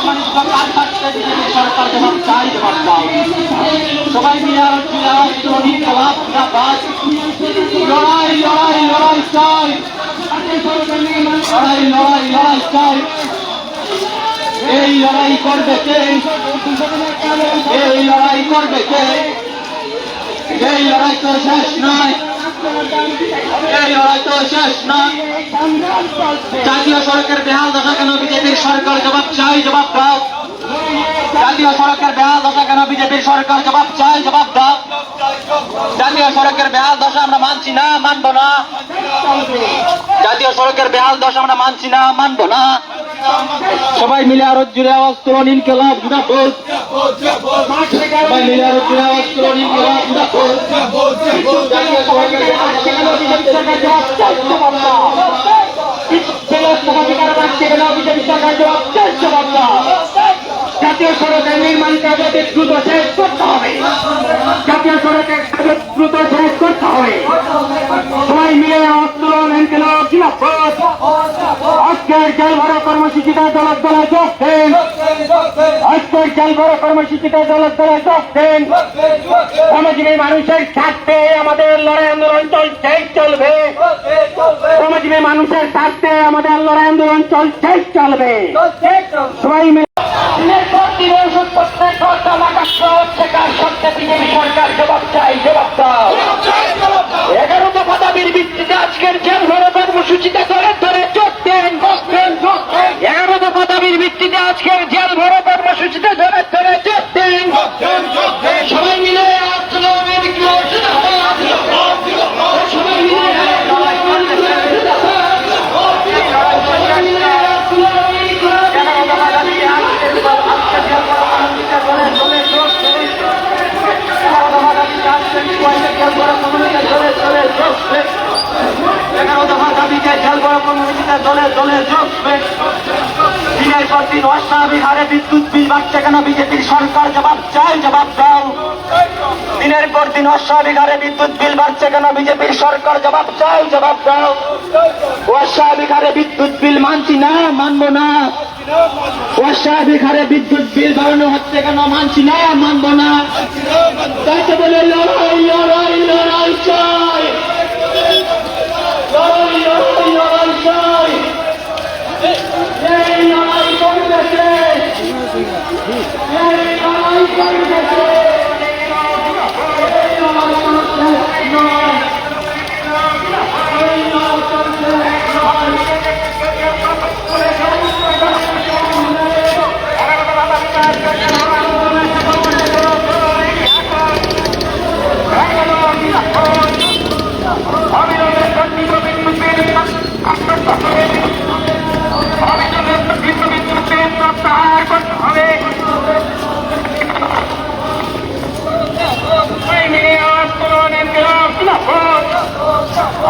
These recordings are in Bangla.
বাণিজ্য কাজ থাকতে বিজেপি সরকার জবাব চাই, জবাব দাও। সবাই মিলে আরো লড়াই লড়াই লড়াই চাই, লড়াই লড়াই লড়াই চাই। এই লড়াই করবে কে? এই লড়াই করবে কে? এই লড়াই তো শেষ নয়, এই লড়াই তো শেষ নয়। জাতীয় সড়কের বেহাল দশা কেন বিজেপির সরকার জবাব চাই, জবাব দাও। জাতীয় সড়কের বেহাল দশা কেন বিজেপির সরকার জবাব চাই, জবাব দাও। জাতীয় সড়কের বেহাল দশা আমরা মানছি না, মানবো না। জাতীয় সড়কের বেহাল দশা আমরা মানছি না, মানবো না। সবাই মিলে আরো জুড়ে আওয়াজ তুলুন, ইনকিলাব জিন্দাবাদ। সবাই মিলে আরো জুড়ে আওয়াজ তুলুন, ইনকিলাব জিন্দাবাদ। জাতীয় সড়কের বেহাল দশা কেন বিজেপির সরকার জবাব চাই, জবাব দাও। জাতীয় সড়কের নির্মাণ কাজ দ্রুত শেষ করতে হবে, জাতীয় সড়কের কাজ দ্রুত শেষ করতে হবে। সবাই মিলে আন্দোলন ইনকিলাব জিন্দাবাদ। আজকের জেল ভরা কর্মসূচিতে দলের দলে যোগ দেন, আজকের জেল ভরা কর্মসূচিতে দলের দলে যোগ দেন। শ্রমজীবী মানুষের স্বার্থে আমাদের লড়াই আন্দোলন চলছেই চলবে, শ্রমজীবী মানুষের স্বার্থে আমাদের লড়াই আন্দোলন চলছেই চলবে। সবাই মিলে সরকার জবাব চাই, জবাব দাও। 11 দফা দাবির ভিত্তিতে আজকের জেল ভরা কর্মসূচিতে ধরে ধরে যোগ দেন। 11 দফা দাবির ভিত্তিতে আজকের জেল ভরা কর্মসূচিতে ধরে ধরে যোগ দেন। সবাই মিলে দিনের পর দিন অস্বাভাবিক হারে বিদ্যুৎ বিল বাড়ছে কেন বিজেপির সরকার জবাব চাই, জবাব দাও। দিনের পর দিন অস্বাভাবিক হারে বিদ্যুৎ বিল বাড়ছে কেন বিজেপির সরকার জবাব চাই, জবাব দাও। অস্বাভাবিক হারে বিদ্যুৎ বিল মানছি না, মানবো না। অস্বাভাবিক হারে বিদ্যুৎ বিল বাড়ানো হচ্ছে কেন মানছি না, মানবো না। তাই তো বলে লড়াই লড়াই লড়াই চাই, লড়াই লড়াই লড়াই চাই। এই লড়াই করতেছে, এই লড়াই করতেছে, এই লড়াই করতেছে নয়, এই লড়াই করতেছে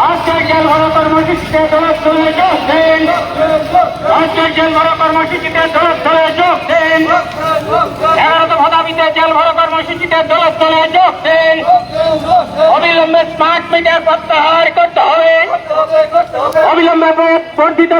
আজকের জেল ভরা কর্মসূচিতে দলের দলে যোগ দেন, আজকের জেল ভরা কর্মসূচিতে দলের দলে যোগ দেন। 11 দফা দাবিতে জেল ভরা কর্মসূচিতে দলের দলে যোগ দেন। অবিলম্বে স্মার্ট মিটার প্রত্যাহার করতে হবে, অবিলম্বে বর্ধিত